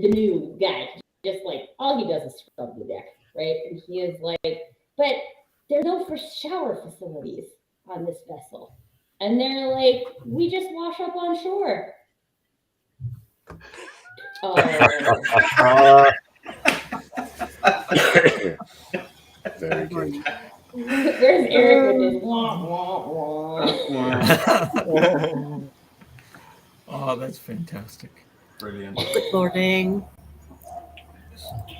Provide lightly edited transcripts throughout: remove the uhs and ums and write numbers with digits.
the new guy, just like all he does is scrub the deck, right? And he is like, but there's no for shower facilities on this vessel. And they're like, we just wash up on shore. Very good. Where's Eric with his wah, wah, wah? Oh, that's fantastic. Brilliant. Good morning.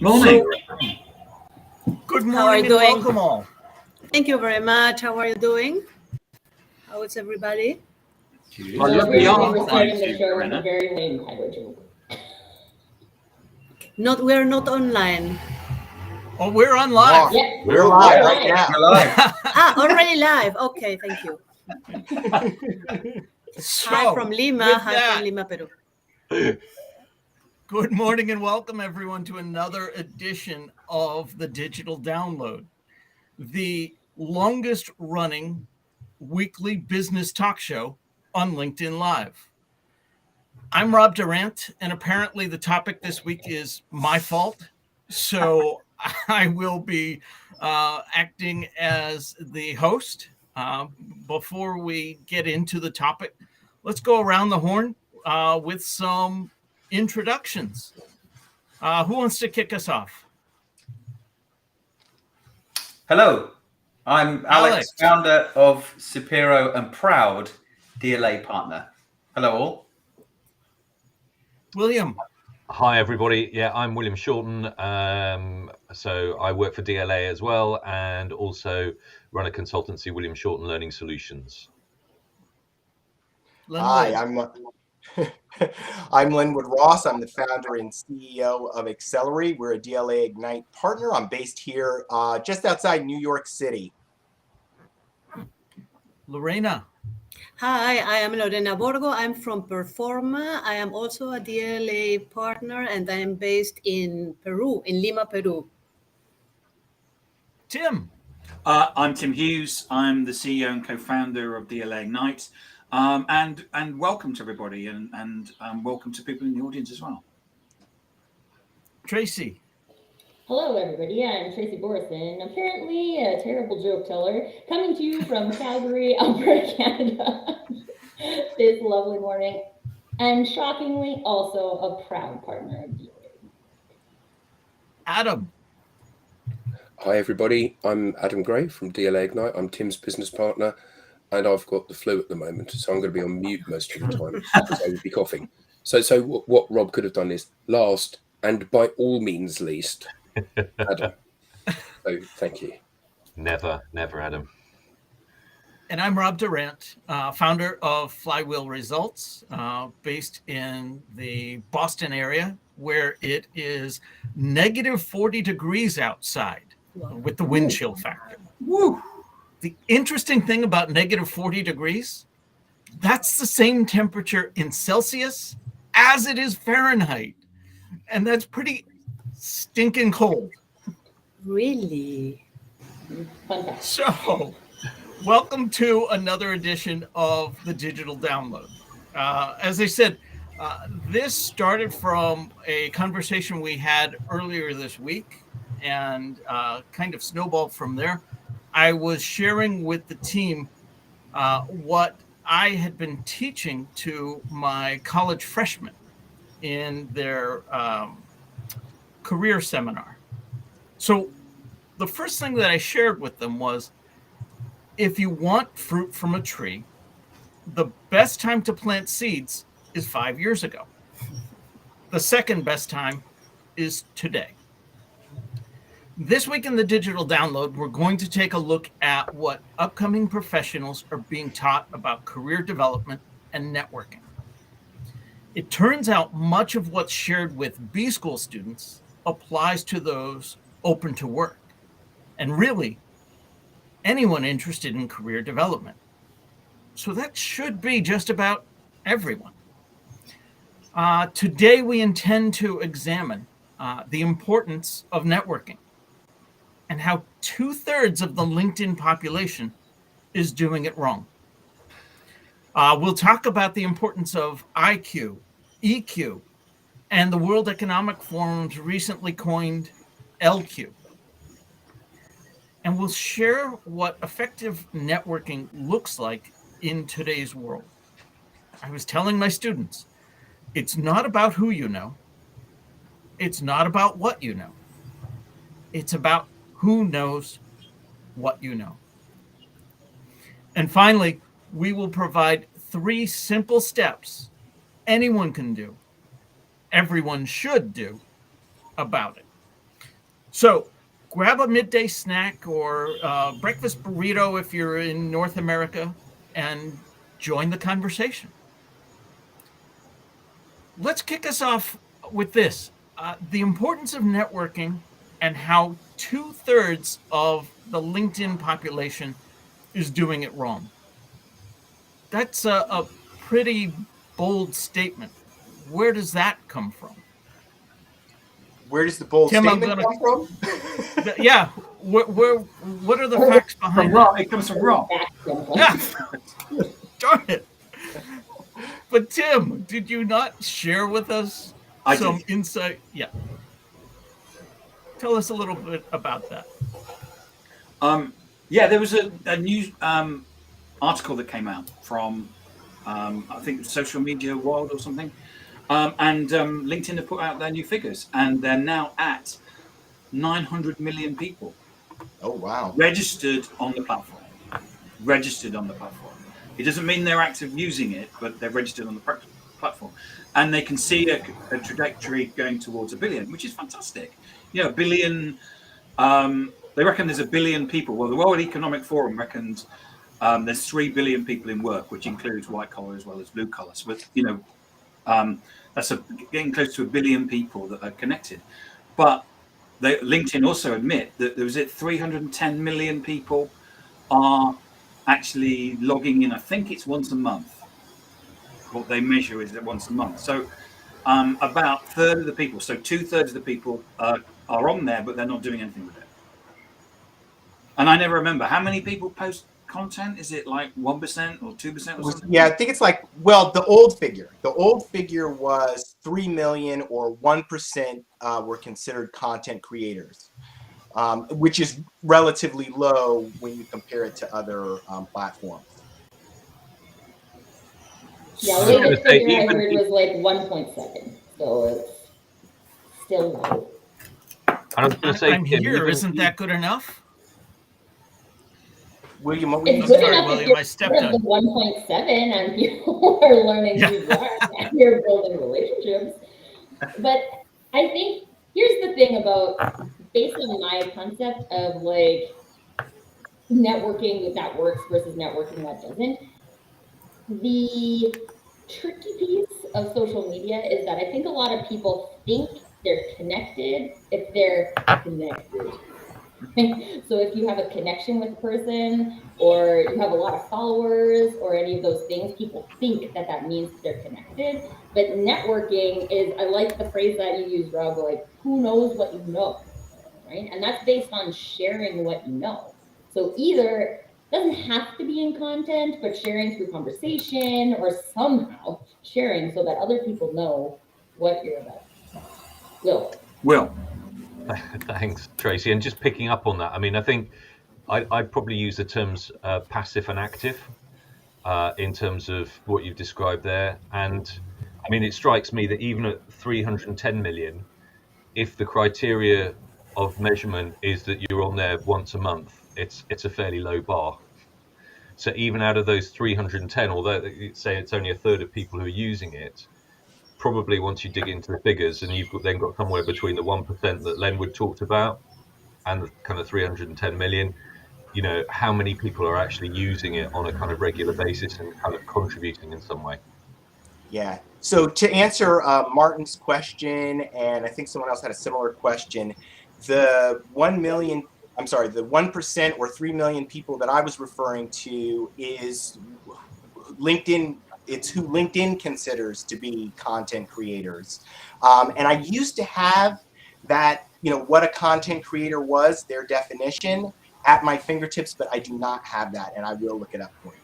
Morning. Good morning How are you and doing? welcome all. Thank you very much. How are you doing? How is everybody? Oh, look, We're we are starting the live, show with a Brenna. very lame title joke. We're not online. Oh, we're on live. Yeah, We're live right now. We're live. Already live. Okay, thank you. So, Hi from Lima. with Hi that, from Lima, Peru. good morning and welcome everyone to another edition of the Digital Download, the longest running weekly business talk show on LinkedIn Live. I'm Rob Durant, and apparently the topic this week is my fault. So I will be acting as the host. Before we get into the topic, let's go around the horn with some introductions. Who wants to kick us off? Hello, I'm Alex, founder of Supero and proud DLA partner. Hello all. William. Hi, everybody. Yeah, I'm William Shorten. So I work for DLA as well and also run a consultancy, William Shorten Learning Solutions. Hi, I'm Linwood Ross. I'm the founder and CEO of Accelerate. We're a DLA Ignite partner. I'm based here just outside New York City. Lorena. Hi, I am Lorena Borgo. I'm from Performa. I am also a DLA partner and I am based in Peru, in Lima, Peru. Tim. I'm Tim Hughes. I'm the CEO and co-founder of DLA Ignite. And welcome to everybody and welcome to people in the audience as well. Tracy. Hello, everybody. I'm Tracy Borison, apparently a terrible joke teller, coming to you from Calgary, Alberta, Canada, this lovely morning, and shockingly, also a proud partner of DLA. Adam. Hi, everybody. I'm Adam Gray from DLA Ignite. I'm Tim's business partner, and I've got the flu at the moment, so I'm going to be on mute most of the time because I will be coughing. So what Rob could have done is last, and by all means least, Adam. So thank you. Never, Adam. And I'm Rob Durant, founder of Flywheel Results, based in the Boston area, where it is negative 40 degrees outside with the wind chill factor. Woo! The interesting thing about negative 40 degrees, that's the same temperature in Celsius as it is Fahrenheit. And that's pretty stinking cold. Really? So, welcome to another edition of the Digital Download. As I said, this started from a conversation we had earlier this week and kind of snowballed from there. I was sharing with the team what I had been teaching to my college freshmen in their career seminar. So the first thing that I shared with them was, if you want fruit from a tree, the best time to plant seeds is 5 years ago. The second best time is today. This week in the Digital Download, we're going to take a look at what upcoming professionals are being taught about career development and networking. It turns out much of what's shared with B School students applies to those open to work, and really anyone interested in career development. So that should be just about everyone. Today we intend to examine the importance of networking and how 2/3 of the LinkedIn population is doing it wrong. We'll talk about the importance of IQ, EQ, And the World Economic Forum's recently coined LQ. And we'll share what effective networking looks like in today's world. I was telling my students, it's not about who you know. It's not about what you know. It's about who knows what you know. And finally, we will provide 3 simple steps anyone can do, everyone should do about it. So grab a midday snack or breakfast burrito if you're in North America and join the conversation. Let's kick us off with this. The importance of networking and how 2/3 of the LinkedIn population is doing it wrong. That's a pretty bold statement. Where does that come from? Where does the bold Tim, statement come from? Yeah, what are the facts behind From that? It comes from Rob. Yeah. Darn it. But Tim, did you not share with us some insight? Yeah. Tell us a little bit about that. Yeah, there was a news article that came out from I think Social Media World or something, and LinkedIn have put out their new figures, and they're now at 900 million people. Oh wow! Registered on the platform. It doesn't mean they're active using it, but they're registered on the platform, and they can see a trajectory going towards 1 billion, which is fantastic. You know, 1 billion. They reckon there's 1 billion people. Well, the World Economic Forum reckons there's 3 billion people in work, which includes white collar as well as blue collar. So, you know, that's getting close to 1 billion people that are connected. But LinkedIn also admit that there was 310 million people are actually logging in. I think it's once a month. What they measure is that once a month. So about a third of the people, so 2/3 of the people are on there, but they're not doing anything with it. And I never remember how many people post content. Is it like 1% or 2% or something? Yeah, I think it's like, well, the old figure was 3 million, or 1% were considered content creators, which is relatively low when you compare it to other platforms. Yeah, the latest figure I heard was like 1.7, so it's still low. I was going to say, I'm here. Isn't that good enough? William, what were It's you good saying? enough if you're part of the 1.7 and people are learning who you are and you're building relationships. But I think here's the thing about, based on my concept of like networking that works versus networking that doesn't, the tricky piece of social media is that I think a lot of people think they're connected if they're connected. So if you have a connection with a person, or you have a lot of followers, or any of those things, people think that that means they're connected. But networking is, I like the phrase that you use, Rob, like, who knows what you know, right? And that's based on sharing what you know. So either doesn't have to be in content, but sharing through conversation, or somehow sharing so that other people know what you're about. Will. Thanks, Tracy. And just picking up on that, I mean, I think I'd probably use the terms passive and active in terms of what you've described there. And I mean, it strikes me that even at 310 million, if the criteria of measurement is that you're on there once a month, it's a fairly low bar. So even out of those 310, although say it's only a third of people who are using it, probably once you dig into the figures, and you've then got somewhere between the 1% that Lenwood talked about and the kind of 310 million, you know, how many people are actually using it on a kind of regular basis and kind of contributing in some way? Yeah. So to answer Martin's question, and I think someone else had a similar question, the 1% or 3 million people that I was referring to is LinkedIn. It's who LinkedIn considers to be content creators. And I used to have that, you know, what a content creator was, their definition, at my fingertips, but I do not have that, and I will look it up for you.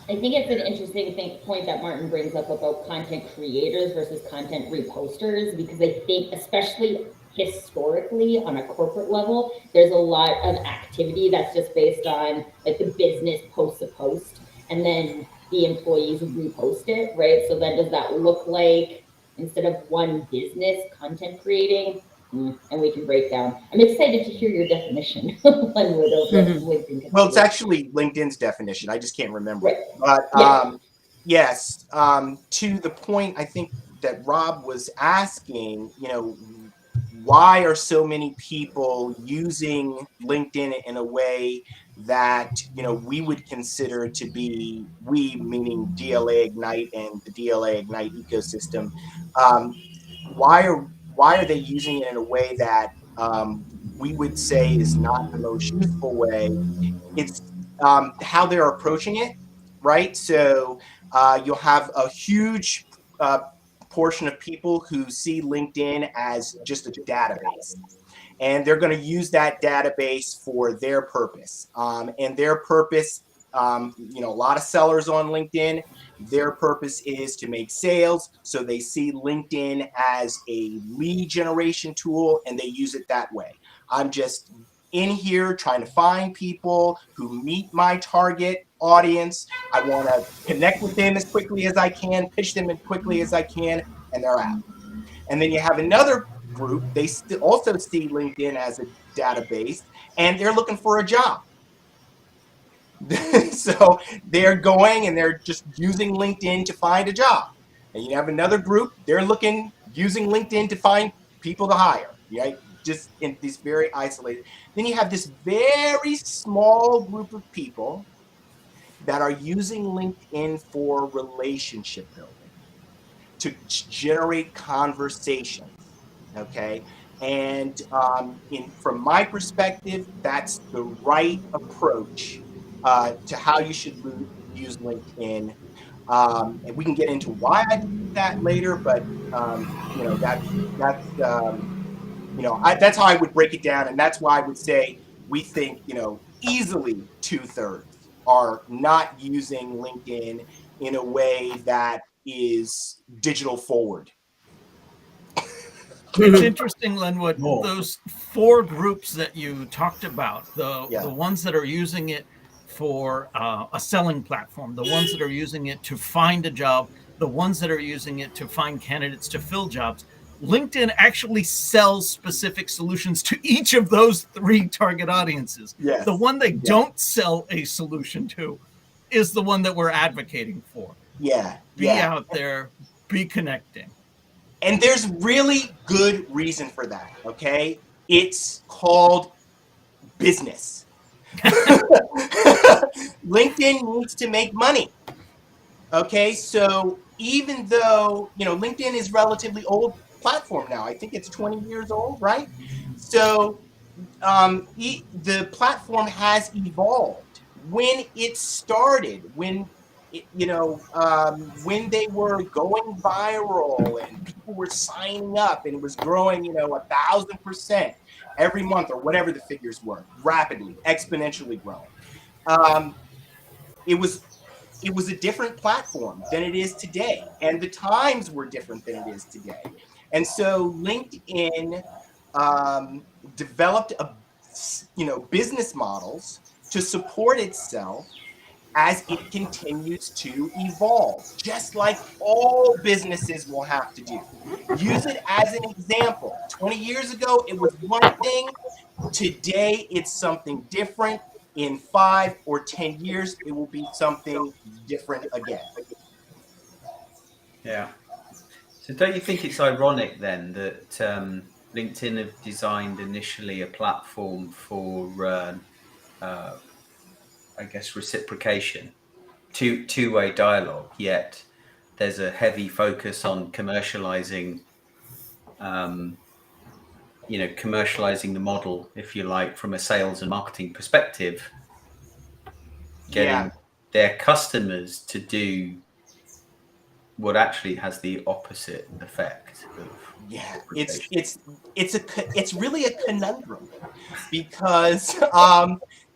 I think it's an interesting point that Martin brings up about content creators versus content reposters, because I think, especially historically on a corporate level, there's a lot of activity that's just based on like the business posts a post and then the employees repost it, right? So then does that look like, instead of one business content creating, and we can break down. I'm excited to hear your definition, Lenwood, of LinkedIn. Well, it's actually LinkedIn's definition. I just can't remember. Right. But yes, to the point I think that Rob was asking, why are so many people using LinkedIn in a way that, we would consider to be, we meaning DLA Ignite and the DLA Ignite ecosystem, why are they using it in a way that we would say is not the most useful way? It's how they're approaching it, right? So you'll have a huge portion of people who see LinkedIn as just a database. And they're going to use that database for their purpose. And their purpose, a lot of sellers on LinkedIn, their purpose is to make sales. So they see LinkedIn as a lead generation tool and they use it that way. I'm just in here trying to find people who meet my target audience. I want to connect with them as quickly as I can, pitch them as quickly as I can, and they're out. And then you have another group, they also see LinkedIn as a database, and they're looking for a job. So they're going and they're just using LinkedIn to find a job. And you have another group, they're using LinkedIn to find people to hire, right? Just in this very isolated. Then you have this very small group of people that are using LinkedIn for relationship building, to generate conversations, okay? And from my perspective, that's the right approach to how you should use LinkedIn. And we can get into why I do that later, but that's how I would break it down, and that's why I would say we think easily 2/3 are not using LinkedIn in a way that is digital forward. It's interesting, Lenwood, those 4 groups that you talked about, the ones that are using it for a selling platform, the ones that are using it to find a job, the ones that are using it to find candidates to fill jobs. LinkedIn actually sells specific solutions to each of those 3 target audiences. Yes. The one they don't sell a solution to is the one that we're advocating for. Be out there, be connecting. And there's really good reason for that, okay? It's called business. LinkedIn needs to make money, okay? So even though, LinkedIn is relatively old platform now. I think it's 20 years old, right? So the platform has evolved. When it started, when they were going viral and people were signing up and it was growing, 1,000% every month or whatever the figures were, rapidly, exponentially growing. It was a different platform than it is today, and the times were different than it is today. And so LinkedIn developed business models to support itself as it continues to evolve, just like all businesses will have to do. Use it as an example. 20 years ago, it was one thing. Today, it's something different. In 5 or 10 years, it will be something different again. Yeah. So don't you think it's ironic then that LinkedIn have designed initially a platform for, I guess, reciprocation, two-way dialogue, yet there's a heavy focus on commercializing, commercializing the model, if you like, from a sales and marketing perspective, getting their customers to do what actually has the opposite effect of it's really a conundrum, because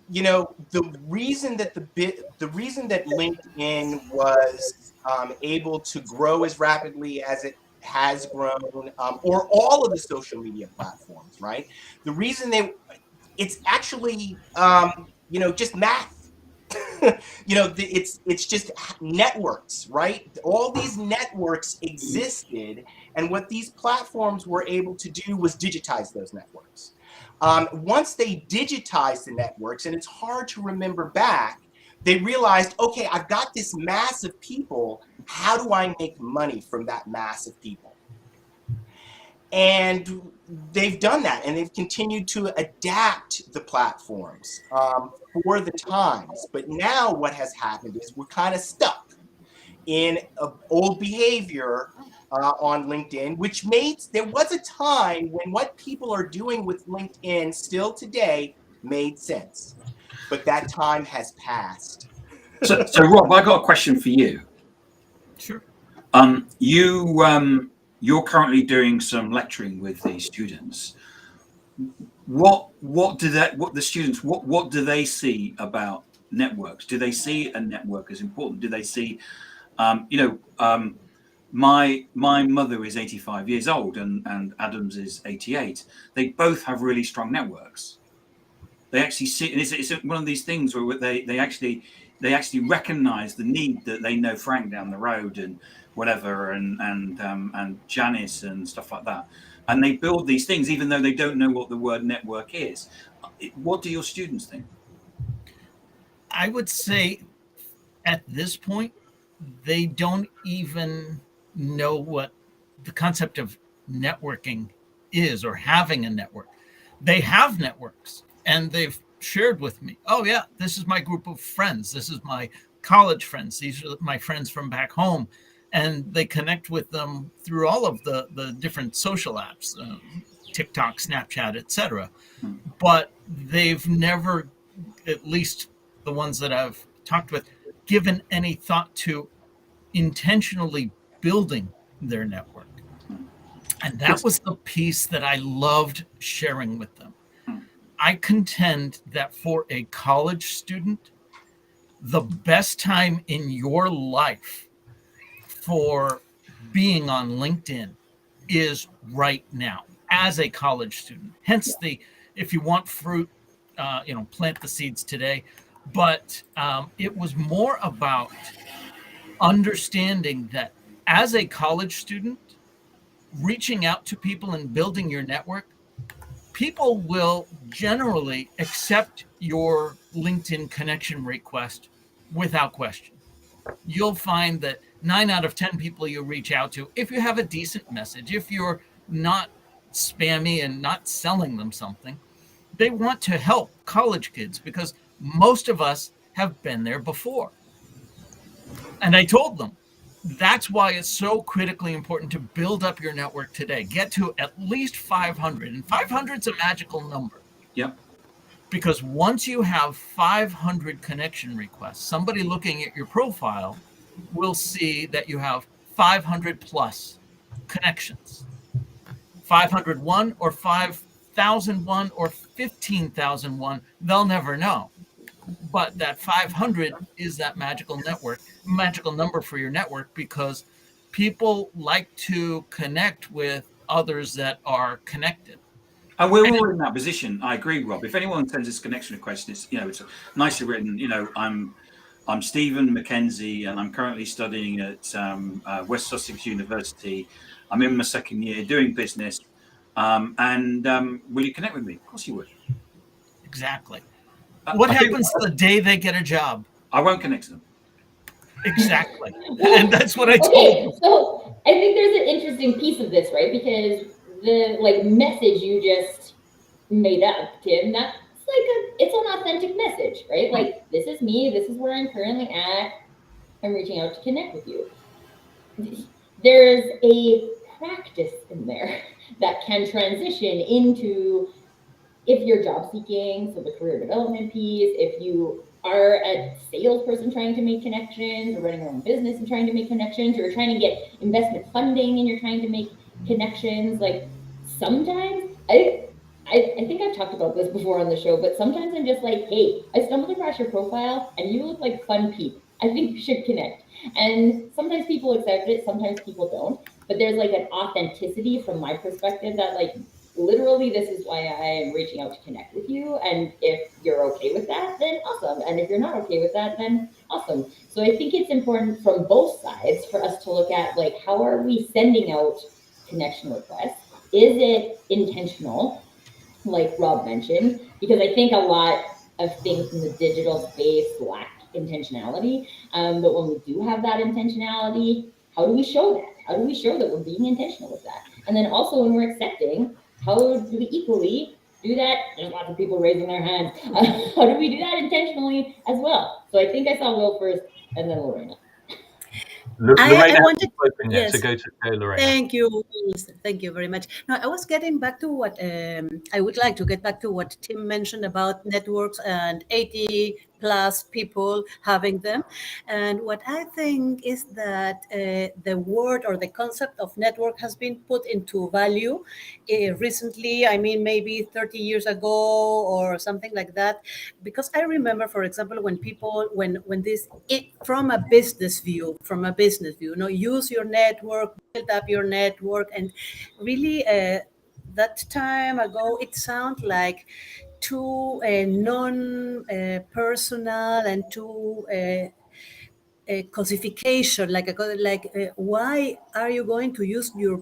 you know, the reason that LinkedIn was able to grow as rapidly as it has grown, or all of the social media platforms, right? The reason it's actually, you know, just math. You know, it's just networks, right? All these networks existed, and what these platforms were able to do was digitize those networks. Once they digitized the networks, and it's hard to remember back, they realized, okay, I've got this mass of people. How do I make money from that mass of people? And they've done that, and they've continued to adapt the platforms for the times. But now what has happened is we're kind of stuck in old behavior on LinkedIn, which there was a time when what people are doing with LinkedIn still today made sense. But that time has passed. So Rob, I got a question for you. Sure. You're currently doing some lecturing with these students. What do they see about networks? Do they see a network as important? Do they see, my mother is 85 years old and Adam's is 88. They both have really strong networks. They actually see, and it's one of these things where they actually recognize the need that they know Frank down the road and whatever, and Janice and stuff like that. And they build these things even though they don't know what the word network is. What do your students think? I would say at this point, they don't even know what the concept of networking is or having a network. They have networks and they've shared with me, oh yeah, this is my group of friends. This is my college friends. These are my friends from back home. And they connect with them through all of the different social apps, TikTok, Snapchat, etc. But they've never, at least the ones that I've talked with, given any thought to intentionally building their network. And that was the piece that I loved sharing with them. I contend that for a college student, the best time in your life for being on LinkedIn is right now as a college student. Hence if you want fruit, plant the seeds today. But it was more about understanding that as a college student, reaching out to people and building your network, people will generally accept your LinkedIn connection request without question. You'll find that 9 out of 10 people you reach out to, if you have a decent message, if you're not spammy and not selling them something, they want to help college kids because most of us have been there before. And I told them, that's why it's so critically important to build up your network today. Get to at least 500, and 500 is a magical number. Yep. Because once you have 500 connection requests, somebody looking at your profile will see that you have 500 plus connections. 501 or 5,001 or 15,001, they'll never know. But that 500 is that magical number for your network, because people like to connect with others that are connected. And we're all in that position. I agree, Rob. If anyone sends us a connection request, it's nicely written. I'm Stephen Mackenzie, and I'm currently studying at West Sussex University. I'm in my second year doing business. Will you connect with me? Of course you would. Exactly. What happens the day they get a job? I won't connect to them. Exactly. And that's what I told them. So I think there's an interesting piece of this, right? Because the message you just made up, Tim, it's an authentic message, right? Like, this is me, this is where I'm currently at, I'm reaching out to connect with you. There's a practice in there that can transition into, if you're job seeking, so the career development piece, if you are a salesperson trying to make connections, or running your own business and trying to make connections, or trying to get investment funding and you're trying to make connections, like sometimes I I think I've talked about this before on the show, but sometimes I'm just like, hey, I stumbled across your profile and you look like fun Pete. I think we should connect. And sometimes people accept it, sometimes people don't. But there's like an authenticity from my perspective that like literally this is why I am reaching out to connect with you. And if you're okay with that, then awesome. And if you're not okay with that, then awesome. So I think it's important from both sides for us to look at like how are we sending out connection requests? Is it intentional? Like Rob mentioned, because I think a lot of things in the digital space lack intentionality. But when we do have that intentionality, how do we show that? How do we show that we're being intentional with that? And then also when we're accepting, how do we equally do that? There's lots of people raising their hands. How do we do that intentionally as well? So I think I saw Will first and then Lorena. Lorena I wanted, spoken yet, yes. so go Lorena. Thank you very much. No, I was getting back to what I would like to get back to what Tim mentioned about networks and 80 plus people having them. And what I think is that the word or the concept of network has been put into value recently. I mean, maybe 30 years ago or something like that. Because I remember, for example, when people, when this, from a business view, you know, use your network, build up your network, and really that time ago, it sounded like too non-personal and too cosification, why are you going to use your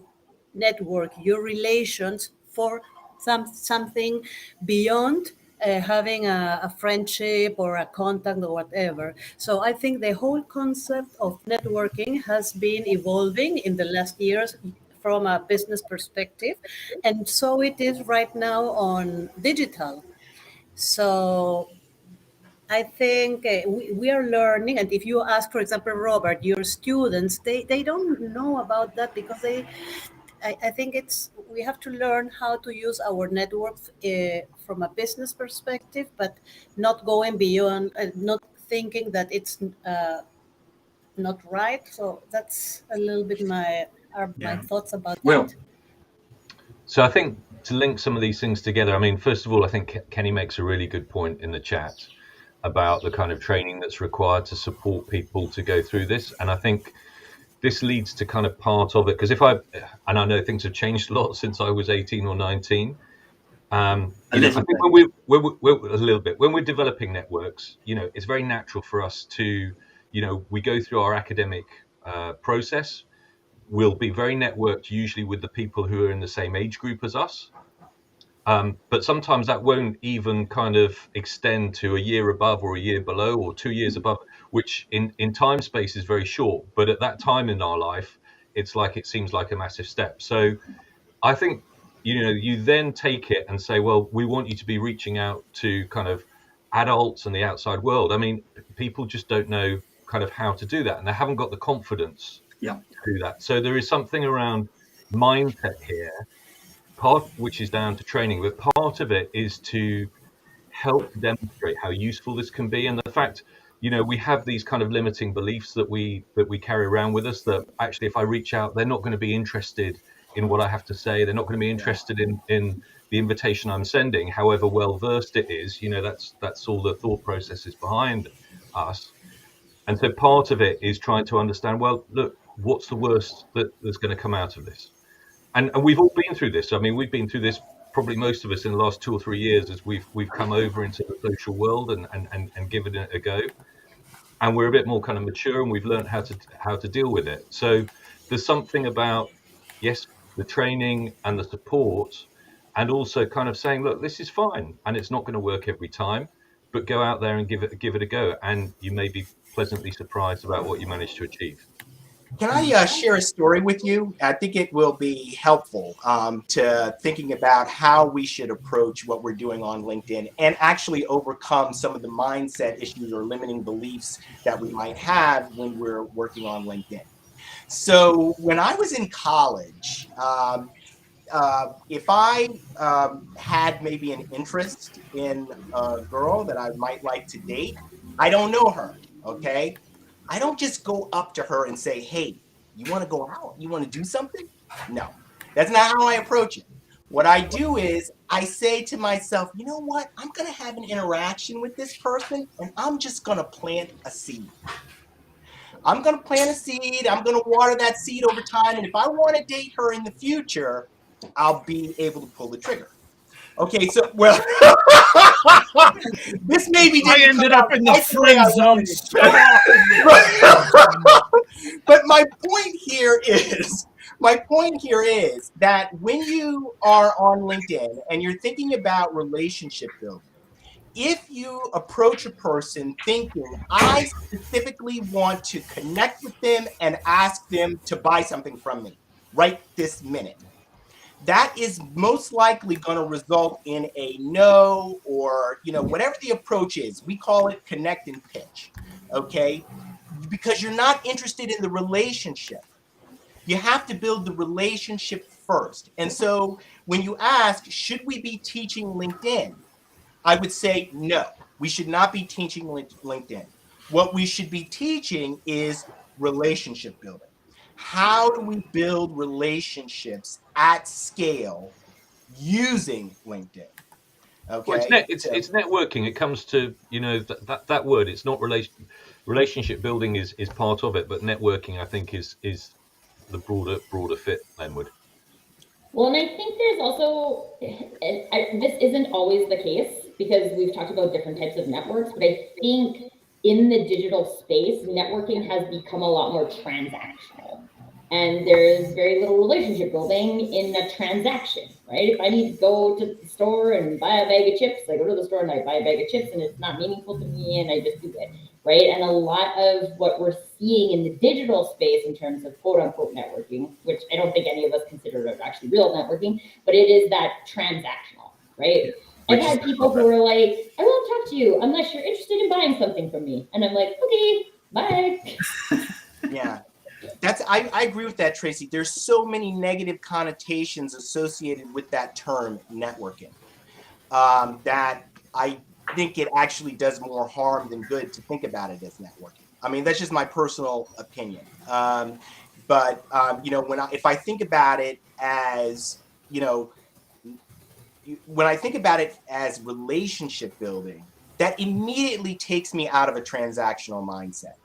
network, your relations for something beyond having a friendship or a contact or whatever. So I think the whole concept of networking has been evolving in the last years from a business perspective, and so it is right now on digital. So I think we are learning, and if you ask, for example, Robert, your students, they don't know about that because I think it's we have to learn how to use our networks from a business perspective, but not going beyond, not thinking that it's not right. So that's a little bit my Yeah. thoughts about Will. that. So I think to link some of these things together, I mean, first of all, I think Kenny makes a really good point in the chat about the kind of training that's required to support people to go through this. And I think this leads to kind of part of it, because and I know things have changed a lot since I was 18 or 19. I think we're a little bit, when we're developing networks, you know, it's very natural for us to, you know, we go through our academic process. We'll be very networked usually with the people who are in the same age group as us. But sometimes that won't even kind of extend to a year above or a year below or 2 years above, which in time space is very short. But at that time in our life, it's like it seems like a massive step. So I think, you know, you then take it and say, well, we want you to be reaching out to kind of adults and the outside world. I mean, people just don't know kind of how to do that, and they haven't got the confidence to do that. So there is something around mindset here, part which is down to training, but part of it is to help demonstrate how useful this can be. And the fact, you know, we have these kind of limiting beliefs that we carry around with us, that actually if I reach out, they're not going to be interested in what I have to say. They're not going to be interested in the invitation I'm sending, however well versed it is. You know, that's all the thought processes behind us. And so part of it is trying to understand, well, look, what's the worst that's going to come out of this? And we've all been through this. I mean, we've been through this, probably most of us, in the last 2 or 3 years, as we've come over into the social world and given it a go. And we're a bit more kind of mature, and we've learned how to deal with it. So there's something about, yes, the training and the support, and also kind of saying, look, this is fine, and it's not going to work every time, but go out there and give it a go, and you may be pleasantly surprised about what you manage to achieve. Can I share a story with you? I think it will be helpful to thinking about how we should approach what we're doing on LinkedIn and actually overcome some of the mindset issues or limiting beliefs that we might have when we're working on LinkedIn. So when I was in college, if I had maybe an interest in a girl that I might like to date, I don't know her, okay? I don't just go up to her and say, hey, you want to go out? You want to do something? No, that's not how I approach it. What I do is I say to myself, you know what? I'm going to have an interaction with this person and I'm just going to plant a seed. I'm going to plant a seed. I'm going to water that seed over time. And if I want to date her in the future, I'll be able to pull the trigger. Okay, so, well, this maybe I didn't ended come up out in the quite the way friend I zone wanted it so often. But my point here is that when you are on LinkedIn and you're thinking about relationship building, if you approach a person thinking, I specifically want to connect with them and ask them to buy something from me right this minute, that is most likely going to result in a no, or, whatever the approach is. We call it connect and pitch. Okay. Because you're not interested in the relationship. You have to build the relationship first. And so when you ask, should we be teaching LinkedIn? I would say no, we should not be teaching LinkedIn. What we should be teaching is relationship building. How do we build relationships at scale using LinkedIn? Well, Okay. it's networking. It comes to that word. It's not relationship building is part of it, but networking I think is the broader fit, Lenwood. Well, and I think there's also, this isn't always the case because we've talked about different types of networks, but I think in the digital space, networking has become a lot more transactional. And there's very little relationship building in a transaction, right? If I need to go to the store and buy a bag of chips, I go to the store and I buy a bag of chips and it's not meaningful to me and I just do it, right? And a lot of what we're seeing in the digital space in terms of quote unquote networking, which I don't think any of us consider it actually real networking, but it is that transactional, right? I've had people who are like, I won't talk to you unless you're interested in buying something from me. And I'm like, okay, bye. Yeah. I agree with that, Tracy. There's so many negative connotations associated with that term networking, that I think it actually does more harm than good to think about it as networking. I mean, that's just my personal opinion. If I think about it as, when I think about it as relationship building, that immediately takes me out of a transactional mindset.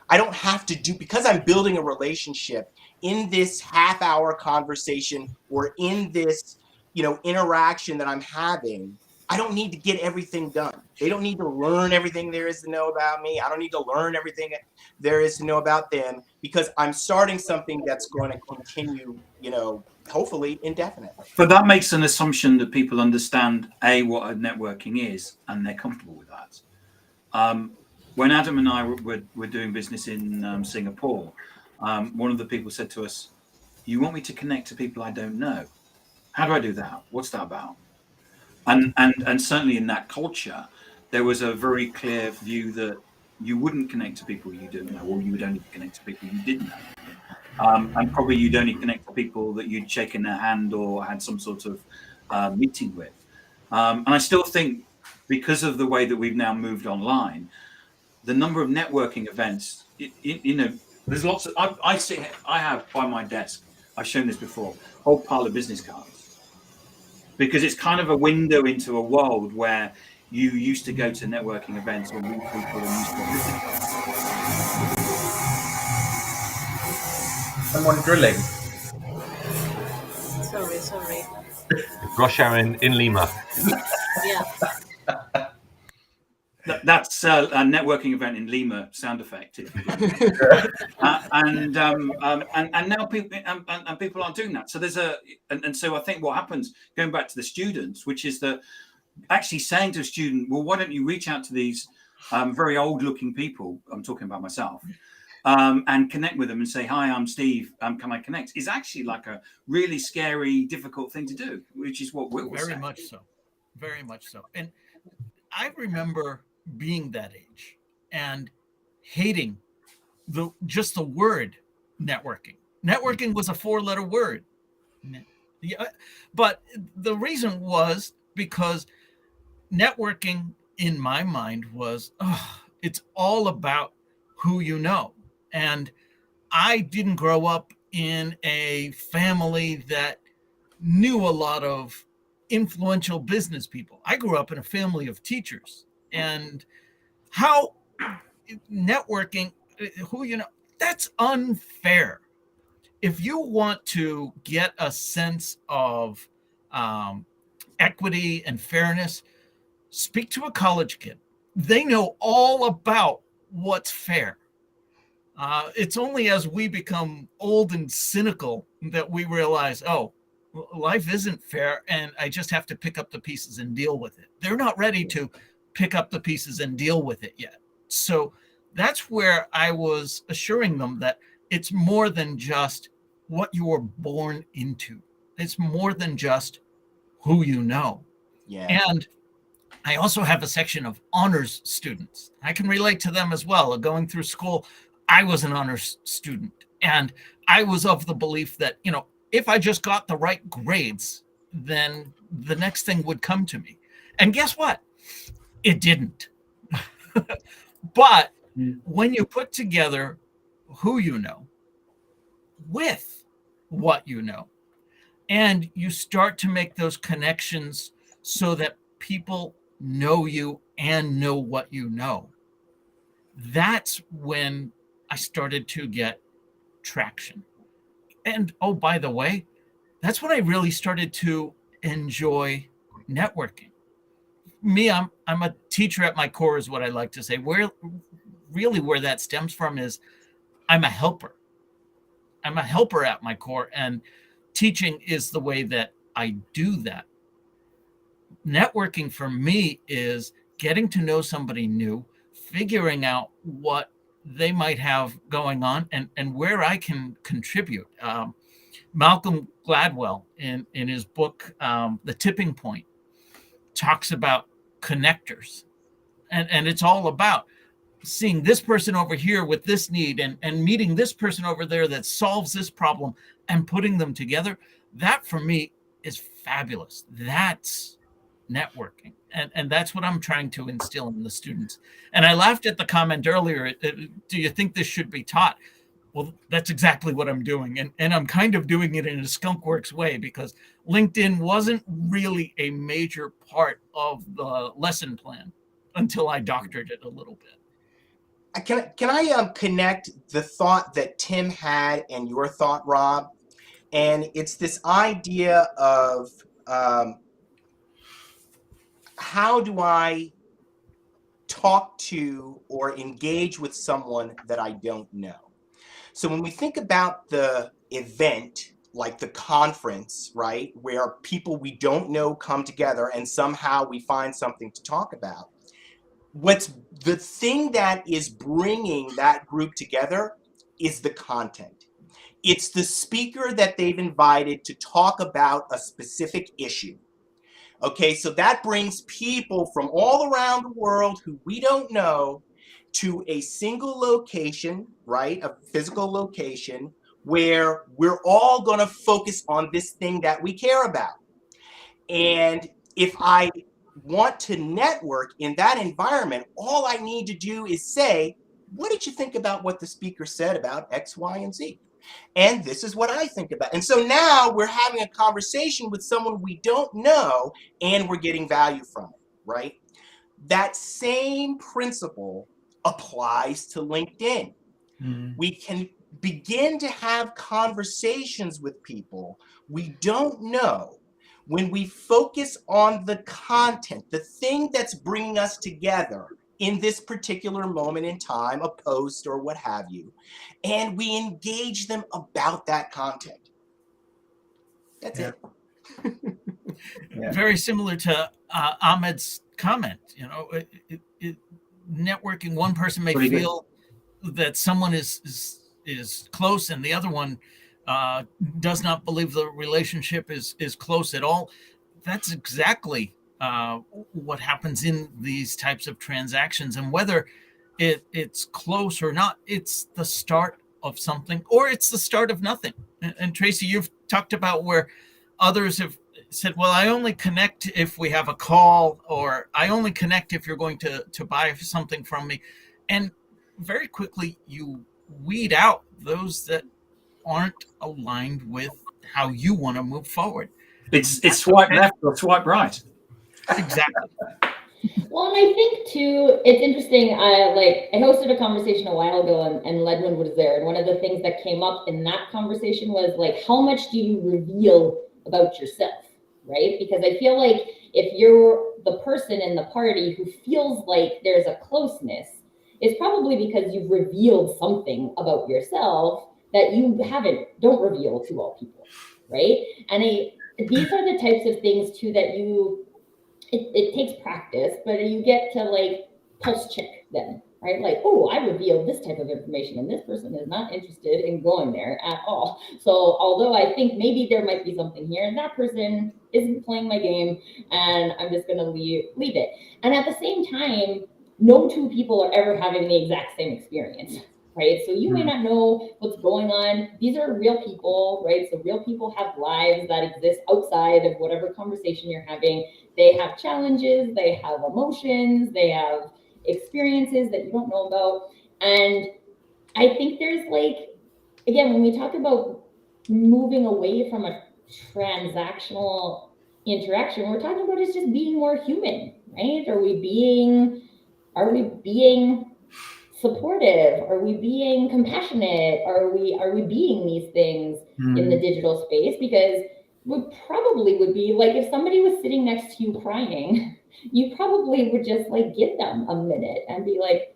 I don't have to because I'm building a relationship in this half-hour conversation or in this, interaction that I'm having. I don't need to get everything done. They don't need to learn everything there is to know about me. I don't need to learn everything there is to know about them, because I'm starting something that's going to continue, hopefully indefinitely. But that makes an assumption that people understand what a networking is and they're comfortable with that. When Adam and I were doing business in Singapore, one of the people said to us, "You want me to connect to people I don't know? How do I do that? What's that about?" And certainly in that culture, there was a very clear view that you wouldn't connect to people you don't know, or you would only connect to people you did know. And probably you'd only connect to people that you'd shaken their hand or had some sort of meeting with. And I still think, because of the way that we've now moved online, the number of networking events, there's lots of, I have by my desk, I've shown this before, a whole pile of business cards, because it's kind of a window into a world where you used to go to networking events or meet people and use their business cards. Someone drilling. Sorry. Rush hour in Lima. Yeah. That's a networking event in Lima sound effect. And now people aren't doing that. So so I think what happens, going back to the students, which is that actually saying to a student, well, why don't you reach out to these very old looking people, I'm talking about myself, and connect with them and say, "Hi, I'm Steve, can I connect?" is actually like a really scary, difficult thing to do, which is what Will was saying. Very much so. And I remember being that age and hating just the word networking. Networking was a 4-letter word. Yeah, but the reason was because networking in my mind was, it's all about who you know. And I didn't grow up in a family that knew a lot of influential business people. I grew up in a family of teachers, and how networking, who you know, that's unfair. If you want to get a sense of equity and fairness, speak to a college kid. They know all about what's fair. It's only as we become old and cynical that we realize, oh, life isn't fair, and I just have to pick up the pieces and deal with it. They're not ready to pick up the pieces and deal with it yet. So that's where I was assuring them that it's more than just what you were born into. It's more than just who you know. Yeah. And I also have a section of honors students. I can relate to them as well. Going through school, I was an honors student, and I was of the belief that, you know, if I just got the right grades, then the next thing would come to me. And guess what? It didn't. But when you put together who you know with what you know, and you start to make those connections so that people know you and know what you know, that's when I started to get traction. And oh, by the way, that's when I really started to enjoy networking. Me, I'm a teacher at my core, is what I like to say. Where that stems from is I'm a helper. I'm a helper at my core, and teaching is the way that I do that. Networking for me is getting to know somebody new, figuring out what they might have going on, and where I can contribute. Malcolm Gladwell, in his book, The Tipping Point, talks about connectors. And it's all about seeing this person over here with this need, and meeting this person over there that solves this problem, and putting them together. That for me is fabulous. That's networking. And that's what I'm trying to instill in the students. And I laughed at the comment earlier. Do you think this should be taught? Well, that's exactly what I'm doing. And I'm kind of doing it in a skunkworks way, because LinkedIn wasn't really a major part of the lesson plan until I doctored it a little bit. Can I connect the thought that Tim had and your thought, Rob? And it's this idea of how do I talk to or engage with someone that I don't know? So when we think about the event, like the conference, right, where people we don't know come together and somehow we find something to talk about, what's the thing that is bringing that group together is the content. It's the speaker that they've invited to talk about a specific issue. Okay, so that brings people from all around the world who we don't know to a single location, right? A physical location where we're all going to focus on this thing that we care about. And if I want to network in that environment, all I need to do is say, what did you think about what the speaker said about X, Y, and Z? And this is what I think about. And so now we're having a conversation with someone we don't know, and we're getting value from it, right? That same principle applies to LinkedIn. We can begin to have conversations with people we don't know when we focus on the content, the thing that's bringing us together in this particular moment in time, a post or what have you, and we engage them about that content. That's it. Yeah. Very similar to Ahmed's comment. You know, networking, one person may feel that someone is close and the other one does not believe the relationship is close at all. That's exactly what happens in these types of transactions. And whether it's close or not, it's the start of something, or it's the start of nothing. And Tracy, you've talked about where others have said, well, I only connect if we have a call, or I only connect if you're going to buy something from me. And very quickly you weed out those that aren't aligned with how you want to move forward. It's swipe left or swipe right. Exactly. Well, and I think too, it's interesting. I hosted a conversation a while ago, and Ledwin was there, and one of the things that came up in that conversation was like, how much do you reveal about yourself, right? Because I feel like if you're the person in the party who feels like there's a closeness, it's probably because you've revealed something about yourself that you don't reveal to all people, right? And these are the types of things too that it takes practice, but you get to like pulse check them, right? Like, oh, I revealed this type of information and this person is not interested in going there at all. So although I think maybe there might be something here, that person isn't playing my game and I'm just gonna leave it. And at the same time, no two people are ever having the exact same experience, right? So you may not know what's going on. These are real people, right? So real people have lives that exist outside of whatever conversation you're having. They have challenges, they have emotions, they have experiences that you don't know about. And I think there's like, again, when we talk about moving away from a transactional interaction, we're talking about it's just being more human, right? Are we being supportive? Are we being compassionate? Are we being these things in the digital space? Because we probably would be like, if somebody was sitting next to you crying, you probably would just like give them a minute and be like,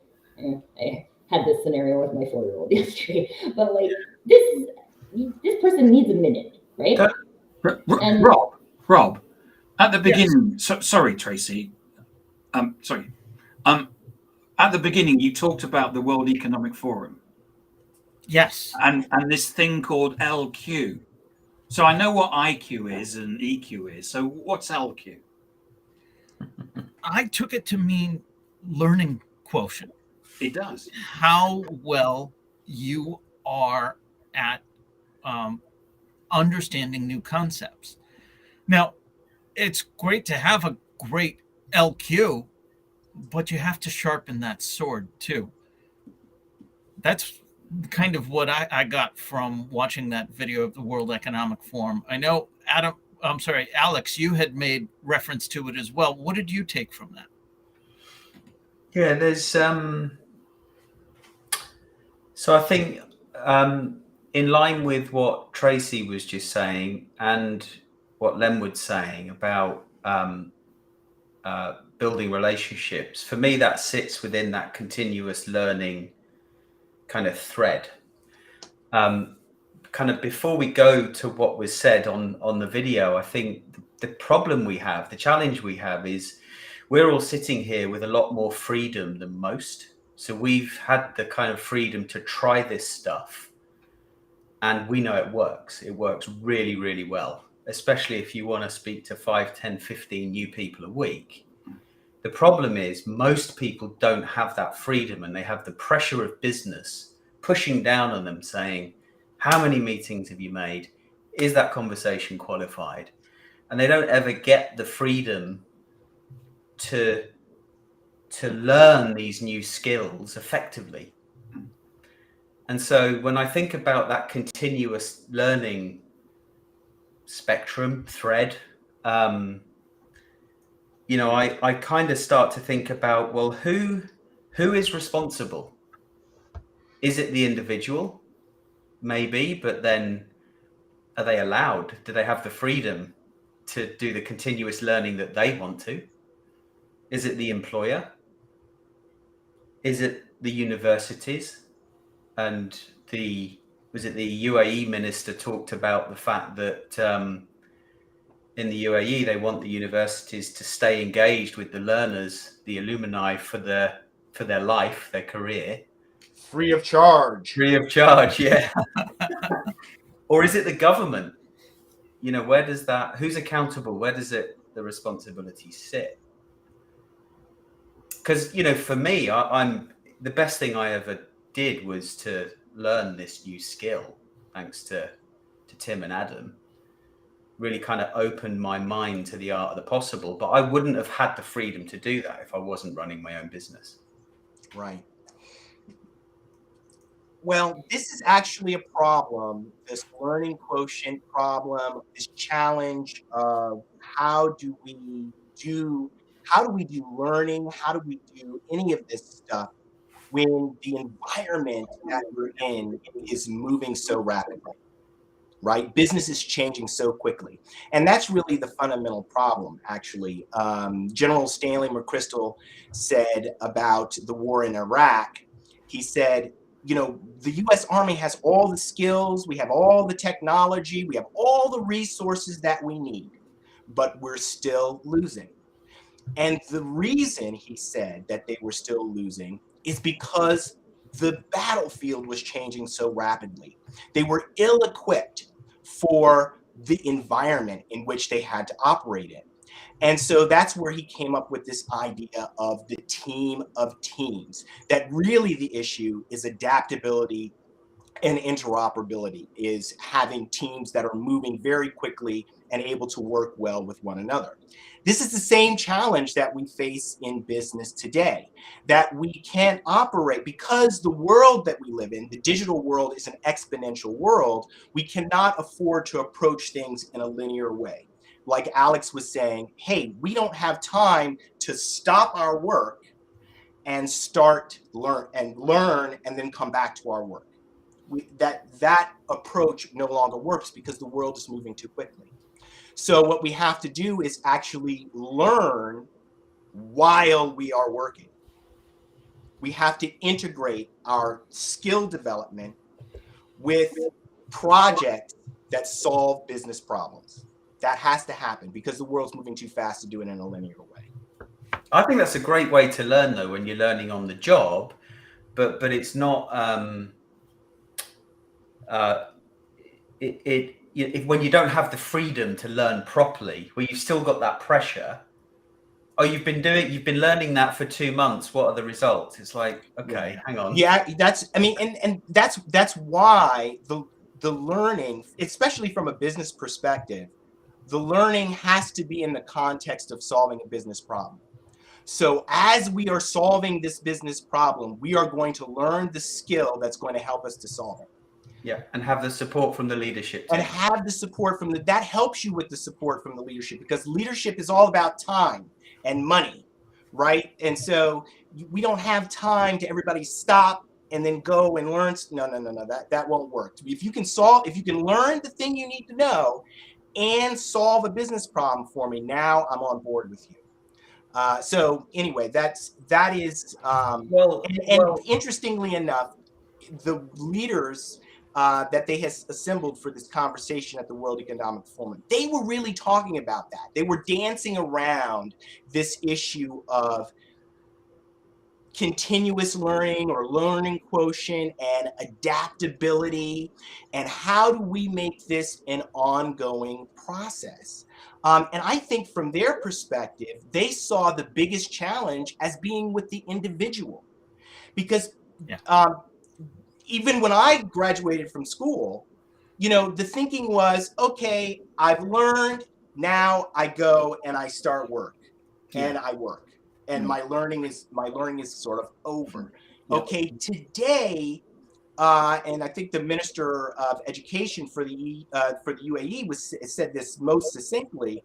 I had this scenario with my 4-year-old yesterday, but like this person needs a minute, right? Rob, at the beginning, sorry, Tracy. At the beginning, you talked about the World Economic Forum. Yes. And this thing called LQ. So I know what IQ is and EQ is. So what's LQ? I took it to mean learning quotient. It does. How well you are at understanding new concepts. Now, it's great to have a great LQ, but you have to sharpen that sword too. That's kind of what I got from watching that video of the World Economic Forum. I know, Alex, you had made reference to it as well. What did you take from that? Yeah, there's so I think in line with what Tracy was just saying and what Len was saying about building relationships, for me that sits within that continuous learning kind of thread. Kind of before we go to what was said on the video, I think the problem we have, the challenge we have is we're all sitting here with a lot more freedom than most. So we've had the kind of freedom to try this stuff and we know it works. It works really, really well, especially if you want to speak to 5, 10, 15 new people a week. The problem is most people don't have that freedom and they have the pressure of business pushing down on them saying, how many meetings have you made? Is that conversation qualified? And they don't ever get the freedom to learn these new skills effectively. And so when I think about that continuous learning spectrum, thread, I kind of start to think about, well, who is responsible? Is it the individual? Maybe, but then are they allowed? Do they have the freedom to do the continuous learning that they want to? Is it the employer? Is it the universities? And was it the UAE minister talked about the fact that in the UAE, they want the universities to stay engaged with the learners, the alumni for their life, their career. Free of charge. Free of charge, yeah. Or is it the government? Where does who's accountable? Where does the responsibility sit? Because, for me, I'm the best thing I ever did was to learn this new skill, thanks to Tim and Adam. Really kind of opened my mind to the art of the possible, but I wouldn't have had the freedom to do that if I wasn't running my own business. Right. Well, this is actually a problem, this learning quotient problem, this challenge of how do we do learning, how do we do any of this stuff when the environment that we're in is moving so rapidly, right? Business is changing so quickly. And that's really the fundamental problem, actually. General Stanley McChrystal said about the war in Iraq, he said, you know, the US Army has all the skills, we have all the technology, we have all the resources that we need, but we're still losing. And the reason he said that they were still losing is because the battlefield was changing so rapidly. They were ill-equipped for the environment in which they had to operate in. And so that's where he came up with this idea of the team of teams, that really the issue is adaptability and interoperability, is having teams that are moving very quickly and able to work well with one another. This is the same challenge that we face in business today, that we can't operate because the world that we live in, the digital world, is an exponential world. We cannot afford to approach things in a linear way. Like Alex was saying, hey, we don't have time to stop our work and learn and then come back to our work. That approach no longer works because the world is moving too quickly. So what we have to do is actually learn while we are working. We have to integrate our skill development with projects that solve business problems. That has to happen because the world's moving too fast to do it in a linear way. I think that's a great way to learn, though, when you're learning on the job, but it's not when you don't have the freedom to learn properly, where you've still got that pressure. Oh, you've been learning that for 2 months. What are the results? It's like, okay, hang on. Yeah, that's why the learning, especially from a business perspective, the learning has to be in the context of solving a business problem. So as we are solving this business problem, we are going to learn the skill that's going to help us to solve it. Yeah, and have the support from the leadership team. And have the support from that helps you with the support from the leadership, because leadership is all about time and money, right? And so we don't have time to everybody stop and then go and learn. No, that won't work. If you can learn the thing you need to know and solve a business problem for me, now I'm on board with you. So anyway, that is interestingly enough, the leaders that they has assembled for this conversation at the World Economic Forum, they were really talking about that. They were dancing around this issue of continuous learning or learning quotient and adaptability, and how do we make this an ongoing process? And I think from their perspective, they saw the biggest challenge as being with the individual, because even when I graduated from school, the thinking was, okay, I've learned, now I go and I start work and I work. And my learning is sort of over. Okay, today, and I think the Minister of Education for the UAE said this most succinctly.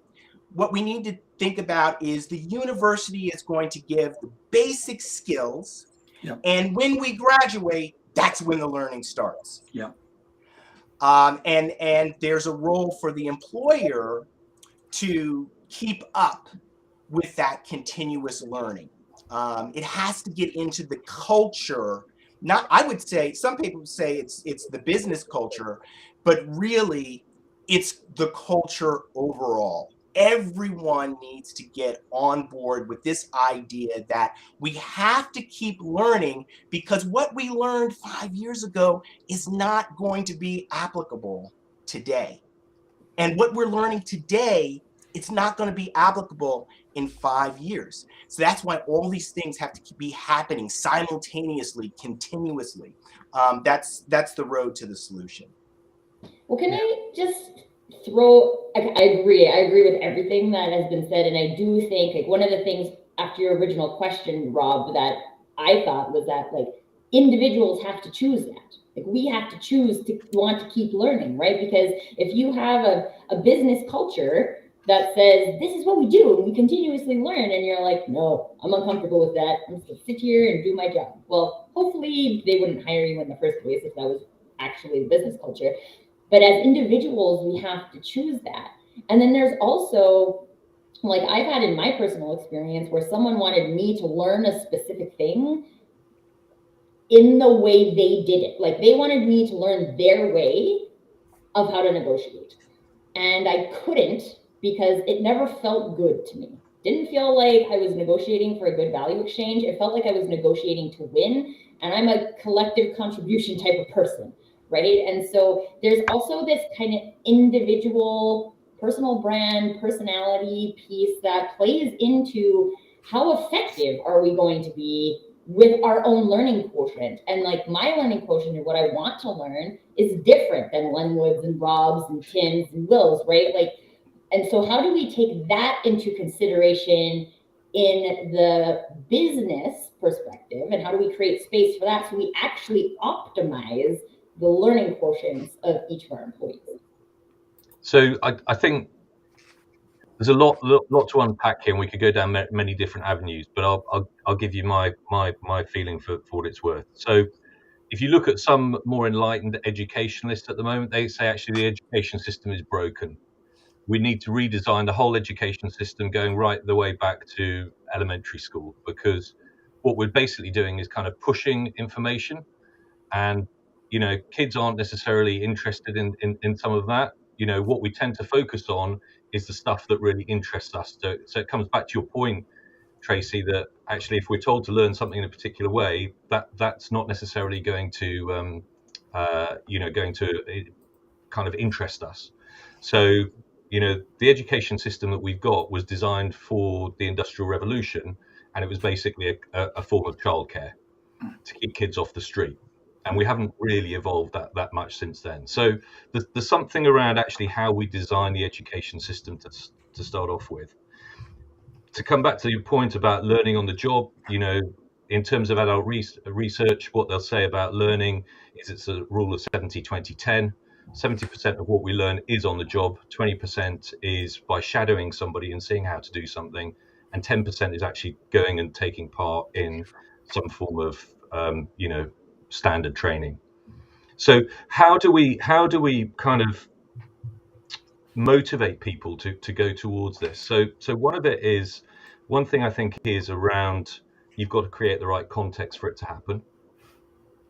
What we need to think about is the university is going to give the basic skills, and when we graduate, that's when the learning starts. And there's a role for the employer to keep up with that continuous learning. It has to get into the culture. I would say, some people say it's the business culture, but really it's the culture overall. Everyone needs to get on board with this idea that we have to keep learning, because what we learned 5 years ago is not going to be applicable today. And what we're learning today, it's not going to be applicable in 5 years. So that's why all these things have to be happening simultaneously, continuously. That's the road to the solution. Well, can I just throw, I agree with everything that has been said. And I do think, like, one of the things after your original question, Rob, that I thought was that, like, individuals have to choose that. Like we have to choose to want to keep learning, right? Because if you have a business culture that says, this is what we do, and we continuously learn, and you're like, no, I'm uncomfortable with that. I'm just gonna sit here and do my job. Well, hopefully they wouldn't hire you in the first place if that was actually the business culture. But as individuals, we have to choose that. And then there's also, like I've had in my personal experience where someone wanted me to learn a specific thing in the way they did it. Like they wanted me to learn their way of how to negotiate. And I couldn't because it never felt good to me. Didn't feel like I was negotiating for a good value exchange. It felt like I was negotiating to win. And I'm a collective contribution type of person, right? And so there's also this kind of individual personal brand personality piece that plays into how effective are we going to be with our own learning quotient. And like my learning quotient and what I want to learn is different than Lenwood's and Rob's and Tim's and Will's, right? Like, and so how do we take that into consideration in the business perspective, and how do we create space for that so we actually optimize the learning quotients of each of our employees? So I think there's a lot to unpack here, and we could go down many different avenues. But I'll give you my feeling for what it's worth. So if you look at some more enlightened educationalists at the moment, they say actually the education system is broken. We need to redesign the whole education system, going right the way back to elementary school, because what we're basically doing is kind of pushing information, and kids aren't necessarily interested in some of that. What we tend to focus on is the stuff that really interests us. So it comes back to your point, Tracy, that actually if we're told to learn something in a particular way, that's not necessarily going to kind of interest us. So the education system that we've got was designed for the Industrial Revolution, and it was basically a form of childcare to keep kids off the street. And we haven't really evolved that much since then. So there's something around actually how we design the education system to start off with. To come back to your point about learning on the job, in terms of adult research, what they'll say about learning is it's a rule of 70-20-10. 70% of what we learn is on the job, 20% is by shadowing somebody and seeing how to do something, and 10% is actually going and taking part in some form of standard training. So how do we kind of motivate people to go towards this? So one thing I think is around, you've got to create the right context for it to happen.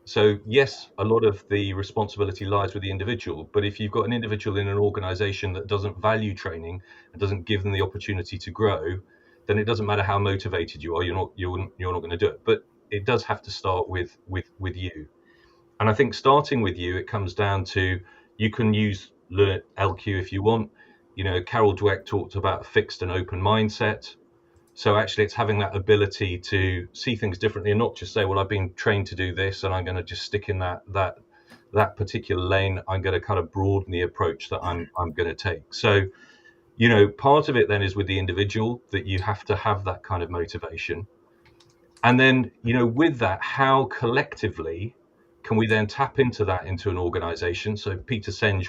So yes, a lot of the responsibility lies with the individual, but if you've got an individual in an organization that doesn't value training and doesn't give them the opportunity to grow, then it doesn't matter how motivated you are, you're not going to do it. But it does have to start with you. And I think starting with you, it comes down to, you can use LQ if you want. Carol Dweck talked about a fixed and open mindset. So actually it's having that ability to see things differently and not just say, well, I've been trained to do this and I'm going to just stick in that particular lane. I'm going to kind of broaden the approach that I'm going to take. So, part of it then is with the individual, that you have to have that kind of motivation. And then, with that, how collectively can we then tap into that into an organization? So Peter Senge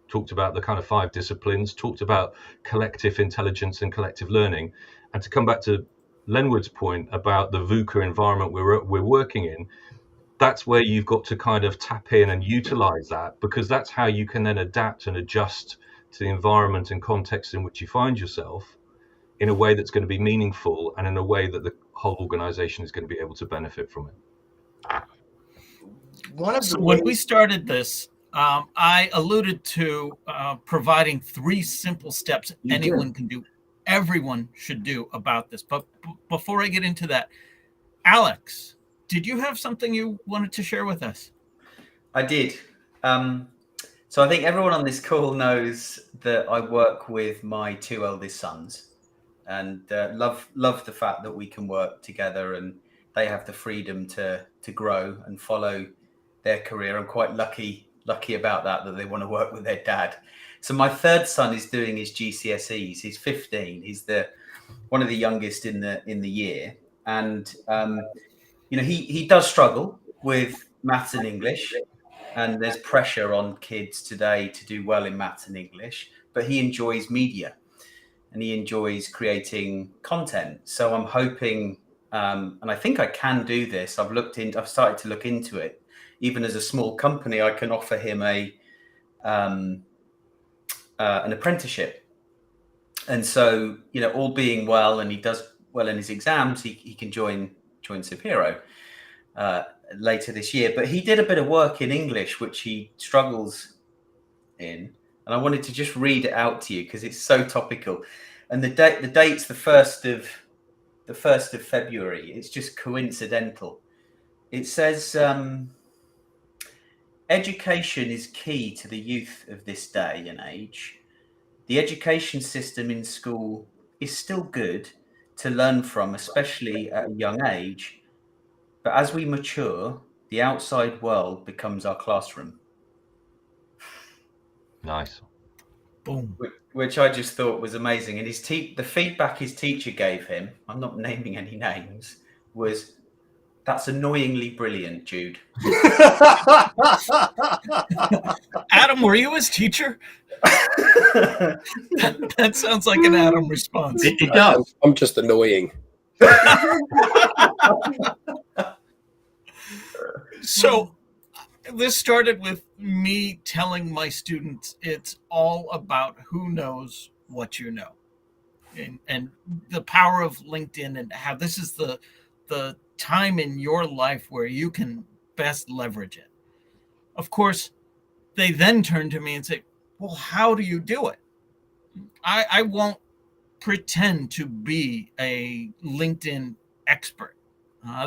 talked about the kind of 5 disciplines, talked about collective intelligence and collective learning. And to come back to Lenwood's point about the VUCA environment we're working in, that's where you've got to kind of tap in and utilize that, because that's how you can then adapt and adjust to the environment and context in which you find yourself, in a way that's going to be meaningful and in a way that the whole organization is going to be able to benefit from it. When we started this, I alluded to providing 3 simple steps anyone can do, everyone should do about this. But before I get into that, Alex, did you have something you wanted to share with us? I did. So I think everyone on this call knows that I work with my 2 eldest sons, and love the fact that we can work together and they have the freedom to grow and follow their career. I'm quite lucky about that they want to work with their dad. So my 3rd son is doing his GCSEs. He's 15. He's one of the youngest in the year, and he does struggle with maths and English. and there's pressure on kids today to do well in maths and English, but he enjoys media and he enjoys creating content. So I'm hoping, and I think I can do this. I've started to look into it. Even as a small company, I can offer him an apprenticeship. And so, all being well, and he does well in his exams, he can join Sapiro later this year. But he did a bit of work in English, which he struggles in. And I wanted to just read it out to you because it's so topical. And the date's the 1st of February. It's just coincidental. It says, education is key to the youth of this day and age. The education system in school is still good to learn from, especially at a young age. But as we mature, the outside world becomes our classroom. Nice. Boom. Which I just thought was amazing. And the feedback his teacher gave him, I'm not naming any names, was, "That's annoyingly brilliant, Jude." Adam, were you his teacher? That sounds like an Adam response. It does. I'm just annoying. So this started with me telling my students it's all about who knows what you know, and the power of LinkedIn, and how this is the time in your life where you can best leverage it. Of course, they then turn to me and say, well, how do you do it? I won't pretend to be a LinkedIn expert.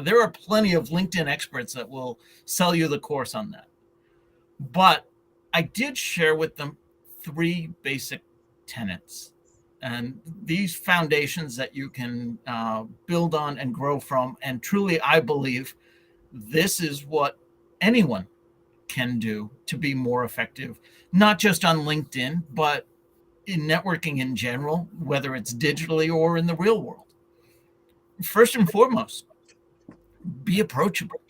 There are plenty of LinkedIn experts that will sell you the course on that. But I did share with them 3 basic tenets, and these foundations that you can build on and grow from. And truly, I believe this is what anyone can do to be more effective, not just on LinkedIn, but in networking in general, whether it's digitally or in the real world. First and foremost, be approachable.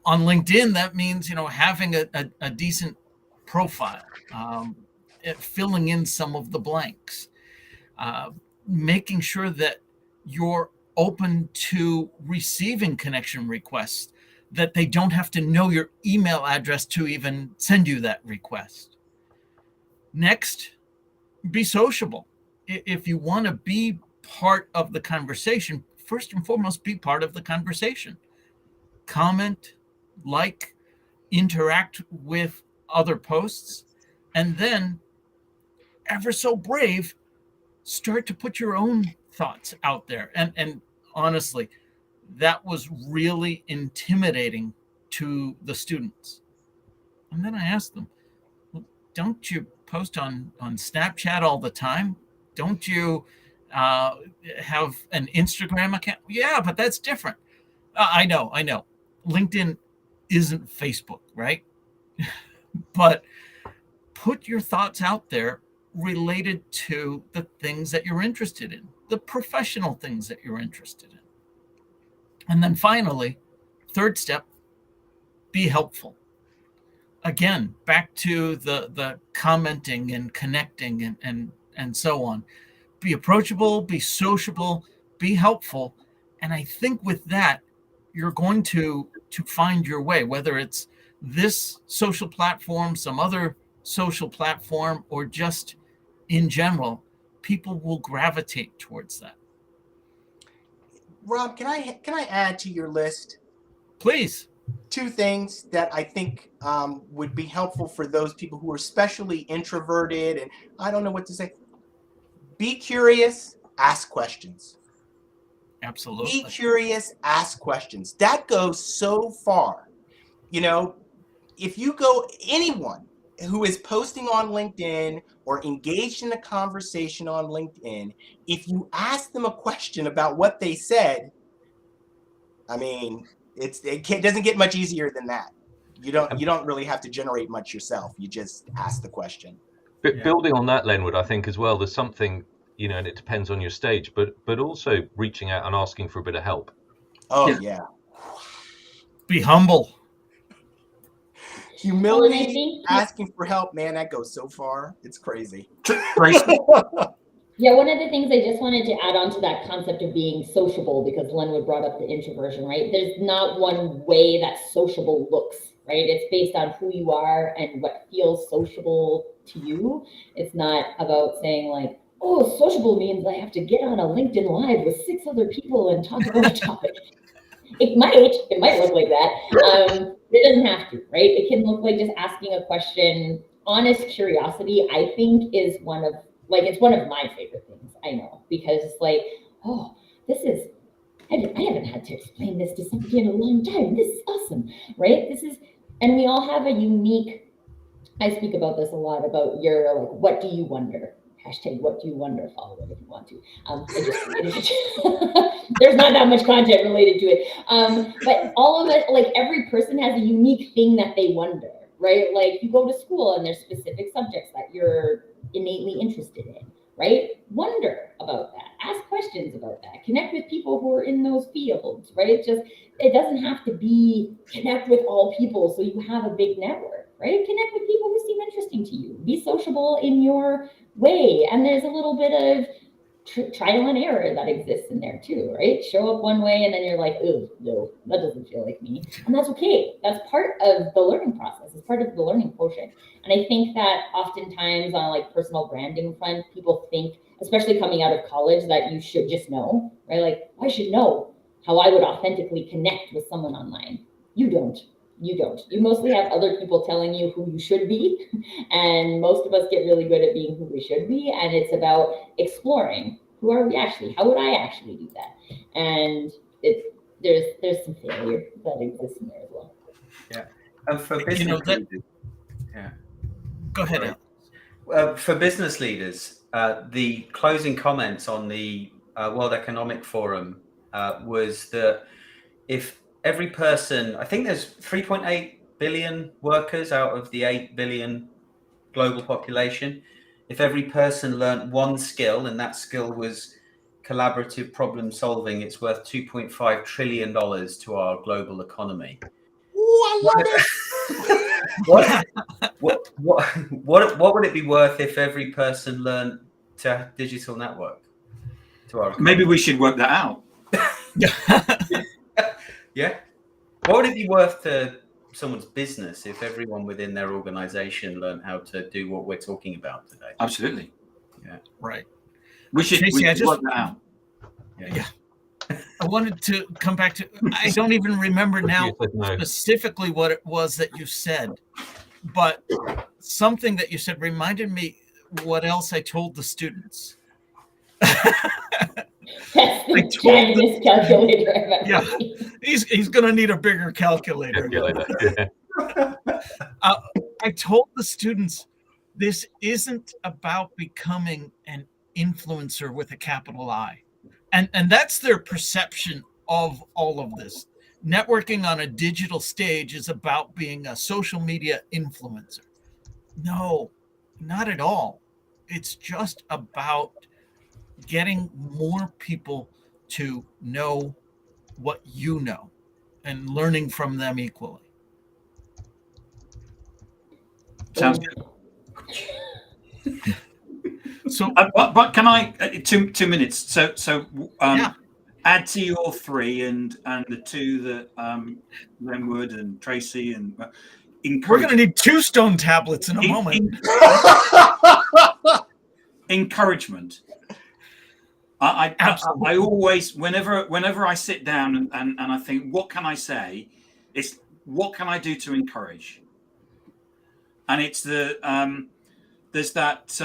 On LinkedIn, that means, having a decent profile, filling in some of the blanks, making sure that you're open to receiving connection requests, that they don't have to know your email address to even send you that request. Next, be sociable. If you want to be part of the conversation, first and foremost, be part of the conversation. Comment, like, interact with other posts, and then, ever so brave, start to put your own thoughts out there. And honestly, that was really intimidating to the students. And then I asked them, well, don't you post on Snapchat all the time? Don't you have an Instagram account? Yeah, but that's different. I know. LinkedIn isn't Facebook, right? But put your thoughts out there related to the things that you're interested in, the professional things that you're interested in. And then finally, third step, be helpful. Again, back to the commenting and connecting and so on. Be approachable, be sociable, be helpful. And I think with that, you're going to find your way, whether it's this social platform, some other social platform, or just in general, people will gravitate towards that. Rob, can I add to your list? Please. 2 things that I think would be helpful for those people who are especially introverted and I don't know what to say. Be curious, ask questions. Absolutely. Be curious, ask questions. That goes so far. If you go, anyone who is posting on LinkedIn or engaged in a conversation on LinkedIn, if you ask them a question about what they said, I mean, it doesn't get much easier than that. You don't really have to generate much yourself. You just ask the question. Building on that, Lenwood, I think as well, there's something, and it depends on your stage, but also reaching out and asking for a bit of help. Oh, yeah. Be humble. Humility, think- asking for help, man, that goes so far. It's crazy. Tracy, Yeah, one of the things I just wanted to add on to that concept of being sociable, because Lenwood brought up the introversion, right? There's not one way that sociable looks, right? It's based on who you are and what feels sociable to you. It's not about saying like, oh, sociable means I have to get on a LinkedIn Live with 6 other people and talk about a topic. It might look like that. It doesn't have to, right? It can look like just asking a question. Honest curiosity, I think, is one of my favorite things. I know, because it's like, oh, I haven't had to explain this to somebody in a long time. This is awesome, right? And we all have a unique, I speak about this a lot, about your, like, what do you wonder? Hashtag what do you wonder, follow it if you want to. I just created it. There's not that much content related to it. But all of it, like every person has a unique thing that they wonder, right? Like you go to school and there's specific subjects that you're innately interested in, right? Wonder about that. Ask questions about that. Connect with people who are in those fields, right? It doesn't have to be connect with all people so you have a big network, right? Connect with people who seem interesting to you. Be sociable in your way. And there's a little bit of trial and error that exists in there too, right? Show up one way and then you're like, oh, no, that doesn't feel like me. And that's okay. That's part of the learning process. It's part of the learning quotient. And I think that oftentimes on like personal branding front, people think, especially coming out of college, that you should just know, right? Like, I should know how I would authentically connect with someone online. You don't. You mostly have other people telling you who you should be. And most of us get really good at being who we should be. And it's about exploring, who are we actually? How would I actually do that? And there's some failure that exists in there as well. Yeah. And for business leaders, Go ahead, Al. For business leaders, the closing comments on the World Economic Forum was that if every person, I think there's 3.8 billion workers out of the 8 billion global population. If every person learned one skill and that skill was collaborative problem solving, it's worth $2.5 trillion to our global economy. Ooh, I love it. What would it be worth if every person learned to digital network to our economy? Maybe we should work that out. Yeah. What would it be worth to someone's business if everyone within their organization learned how to do what we're talking about today? Absolutely. Yeah. Right. We should work that out. Yeah. I wanted to come back to, I don't even remember now specifically what it was that you said, but something that you said reminded me what else I told the students. That's the giantest calculator I've ever Yeah, seen. he's going to need a bigger calculator. I told the students, this isn't about becoming an influencer with a capital I. And that's their perception of all of this. Networking on a digital stage is about being a social media influencer. No, not at all. It's just about getting more people to know what you know and learning from them equally. Sounds good. So, but can I 2 minutes? So add to your 3 and the 2 that Lenwood and Tracy and we're going to need 2 stone tablets in a moment. Encouragement. I always, whenever I sit down and I think, what can I say? It's what can I do to encourage? And it's there's that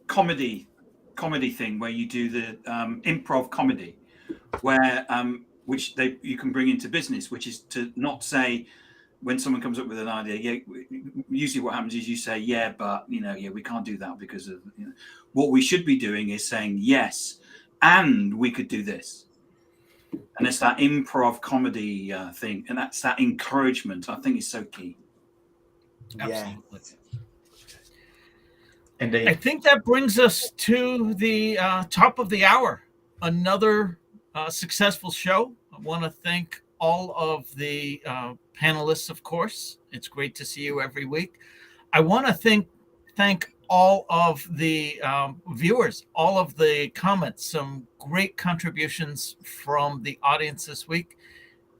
comedy thing where you do the improv comedy, where which you can bring into business, which is to not say when someone comes up with an idea. Yeah, usually what happens is you say, yeah, but we can't do that because of what we should be doing is saying yes, and we could do this. And it's that improv comedy thing, and that's that encouragement. I think is so key. Absolutely. Indeed. I think that brings us to the top of the hour. Another successful show. I want to thank all of the panelists, of course. It's great to see you every week. I want to thank all of the viewers, all of the comments, some great contributions from the audience this week.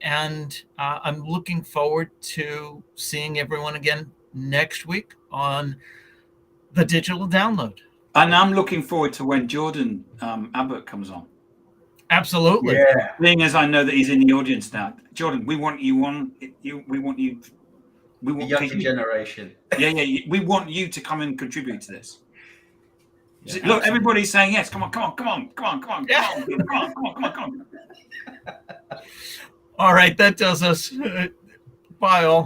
And I'm looking forward to seeing everyone again next week on the Digital Download. And I'm looking forward to when Jordan Abbott comes on. Absolutely. Yeah. Being as I know that he's in the audience now, Jordan, we want you on. We want The younger generation. Yeah. We want you to come and contribute to this. Yeah, Look, absolutely. everybody's saying yes. Come on. All right, that does us. Bye, all.